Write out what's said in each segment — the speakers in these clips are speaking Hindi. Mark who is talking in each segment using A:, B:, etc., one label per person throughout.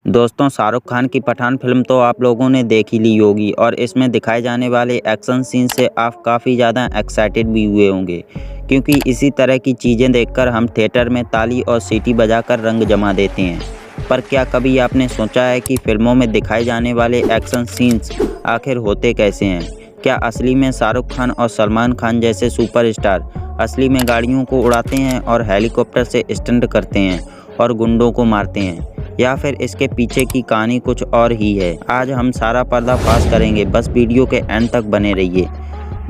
A: दोस्तों, शाहरुख खान की पठान फिल्म तो आप लोगों ने देख ही ली होगी और इसमें दिखाए जाने वाले एक्शन सीन से आप काफ़ी ज़्यादा एक्साइटेड भी हुए होंगे, क्योंकि इसी तरह की चीज़ें देखकर हम थिएटर में ताली और सीटी बजाकर रंग जमा देते हैं। पर क्या कभी आपने सोचा है कि फिल्मों में दिखाए जाने वाले एक्शन सीन्स आखिर होते कैसे हैं? क्या असली में शाहरुख खान और सलमान खान जैसे सुपरस्टार असली में गाड़ियों को उड़ाते हैं और हेलीकॉप्टर से स्टंट करते हैं और गुंडों को मारते हैं, या फिर इसके पीछे की कहानी कुछ और ही है? आज हम सारा पर्दाफाश करेंगे, बस वीडियो के एंड तक बने रहिए।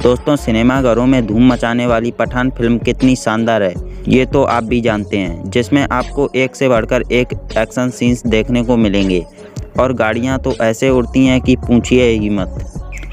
A: दोस्तों, सिनेमाघरों में धूम मचाने वाली पठान फिल्म कितनी शानदार है ये तो आप भी जानते हैं, जिसमें आपको एक से बढ़कर एक एक्शन सीन्स देखने को मिलेंगे और गाड़ियां तो ऐसे उड़ती हैं कि पूछिए ही मत।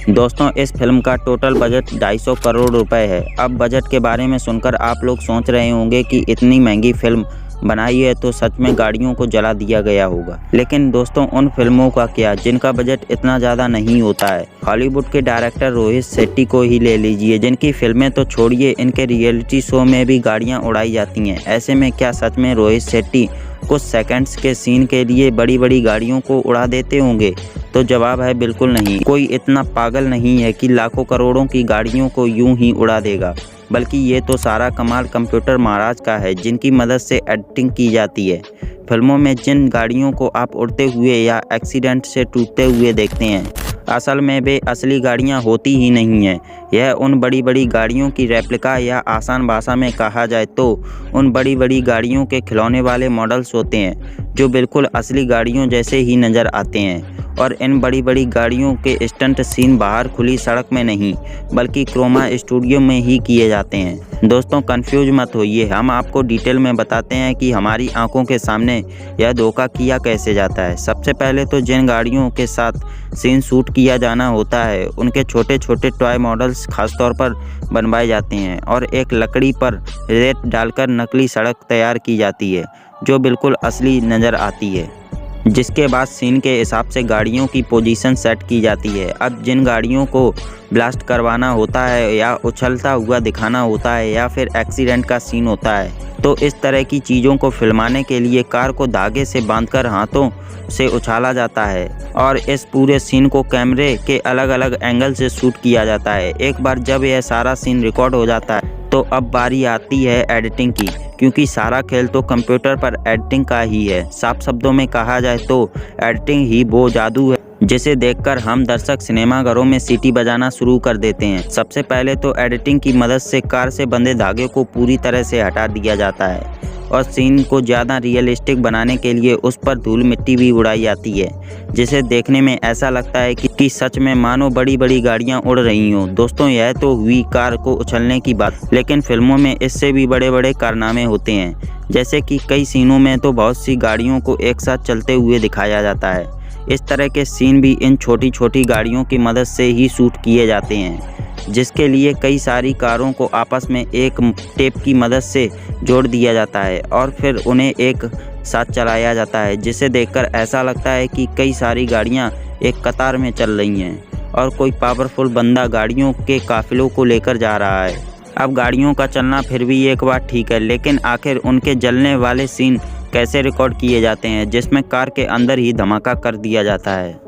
A: दोस्तों, इस फिल्म का टोटल बजट 250 करोड़ रुपए है। अब बजट के बारे में सुनकर आप लोग सोच रहे होंगे कि इतनी महंगी फिल्म बनाई है तो सच में गाड़ियों को जला दिया गया होगा। लेकिन दोस्तों, उन फिल्मों का क्या जिनका बजट इतना ज़्यादा नहीं होता है। हॉलीवुड के डायरेक्टर रोहित शेट्टी को ही ले लीजिए, जिनकी फिल्में तो छोड़िए, इनके रियलिटी शो में भी गाड़ियां उड़ाई जाती हैं। ऐसे में क्या सच में रोहित शेट्टी कुछ सेकंड्स के सीन के लिए बड़ी बड़ी गाड़ियों को उड़ा देते होंगे? तो जवाब है बिल्कुल नहीं। कोई इतना पागल नहीं है कि लाखों करोड़ों की गाड़ियों को यूं ही उड़ा देगा, बल्कि ये तो सारा कमाल कंप्यूटर महाराज का है, जिनकी मदद से एडिटिंग की जाती है। फिल्मों में जिन गाड़ियों को आप उड़ते हुए या एक्सीडेंट से टूटते हुए देखते हैं, असल में वे असली गाड़ियां होती ही नहीं हैं। यह उन बड़ी बड़ी गाड़ियों की रेप्लिका, या आसान भाषा में कहा जाए तो उन बड़ी बड़ी गाड़ियों के खिलौने वाले मॉडल्स होते हैं, जो बिल्कुल असली गाड़ियों जैसे ही नज़र आते हैं। और इन बड़ी बड़ी गाड़ियों के स्टंट सीन बाहर खुली सड़क में नहीं, बल्कि क्रोमा स्टूडियो में ही किए जाते हैं। दोस्तों, कंफ्यूज मत होइए, हम आपको डिटेल में बताते हैं कि हमारी आंखों के सामने यह धोखा किया कैसे जाता है। सबसे पहले तो जिन गाड़ियों के साथ सीन शूट किया जाना होता है, उनके छोटे छोटे टॉय मॉडल्स खासतौर पर बनवाए जाते हैं और एक लकड़ी पर रेत डालकर नकली सड़क तैयार की जाती है, जो बिल्कुल असली नज़र आती है। जिसके बाद सीन के हिसाब से गाड़ियों की पोजीशन सेट की जाती है। अब जिन गाड़ियों को ब्लास्ट करवाना होता है, या उछलता हुआ दिखाना होता है, या फिर एक्सीडेंट का सीन होता है, तो इस तरह की चीज़ों को फिल्माने के लिए कार को धागे से बांधकर हाथों से उछाला जाता है और इस पूरे सीन को कैमरे के अलग अलग एंगल से शूट किया जाता है। एक बार जब यह सारा सीन रिकॉर्ड हो जाता है, तो अब बारी आती है एडिटिंग की, क्योंकि सारा खेल तो कंप्यूटर पर एडिटिंग का ही है। साफ शब्दों में कहा जाए तो एडिटिंग ही वो जादू है जिसे देखकर हम दर्शक सिनेमाघरों में सीटी बजाना शुरू कर देते हैं। सबसे पहले तो एडिटिंग की मदद से कार से बंधे धागे को पूरी तरह से हटा दिया जाता है और सीन को ज़्यादा रियलिस्टिक बनाने के लिए उस पर धूल मिट्टी भी उड़ाई जाती है, जिसे देखने में ऐसा लगता है कि सच में मानो बड़ी बड़ी गाड़ियां उड़ रही हों। दोस्तों, यह तो हुई कार को उछलने की बात, लेकिन फिल्मों में इससे भी बड़े बड़े कारनामे होते हैं। जैसे कि कई सीनों में तो बहुत सी गाड़ियों को एक साथ चलते हुए दिखाया जाता है। इस तरह के सीन भी इन छोटी छोटी गाड़ियों की मदद से ही शूट किए जाते हैं, जिसके लिए कई सारी कारों को आपस में एक टेप की मदद से जोड़ दिया जाता है और फिर उन्हें एक साथ चलाया जाता है, जिसे देखकर ऐसा लगता है कि कई सारी गाड़ियां एक कतार में चल रही हैं और कोई पावरफुल बंदा गाड़ियों के काफिलों को लेकर जा रहा है। अब गाड़ियों का चलना फिर भी एक बात ठीक है, लेकिन आखिर उनके जलने वाले सीन कैसे रिकॉर्ड किए जाते हैं, जिसमें कार के अंदर ही धमाका कर दिया जाता है।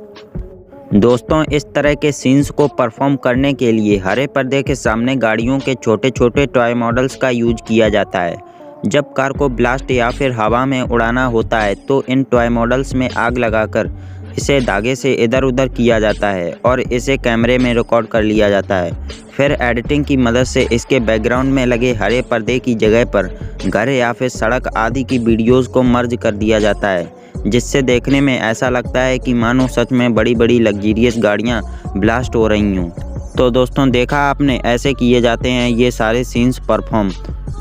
A: दोस्तों, इस तरह के सीन्स को परफॉर्म करने के लिए हरे पर्दे के सामने गाड़ियों के छोटे छोटे टॉय मॉडल्स का यूज किया जाता है। जब कार को ब्लास्ट या फिर हवा में उड़ाना होता है, तो इन टॉय मॉडल्स में आग लगाकर इसे धागे से इधर उधर किया जाता है और इसे कैमरे में रिकॉर्ड कर लिया जाता है। फिर एडिटिंग की मदद से इसके बैकग्राउंड में लगे हरे पर्दे की जगह पर घर या फिर सड़क आदि की वीडियोस को मर्ज कर दिया जाता है, जिससे देखने में ऐसा लगता है कि मानो सच में बड़ी बड़ी लग्जरियस गाड़ियां ब्लास्ट हो रही हों। तो दोस्तों, देखा आपने, ऐसे किए जाते हैं ये सारे सीन्स परफॉर्म।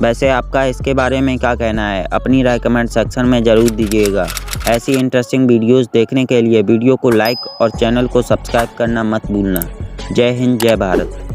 A: वैसे आपका इसके बारे में क्या कहना है? अपनी राय कमेंट सेक्शन में ज़रूर दीजिएगा। ऐसी इंटरेस्टिंग वीडियोस देखने के लिए वीडियो को लाइक और चैनल को सब्सक्राइब करना मत भूलना। जय हिंद, जय भारत।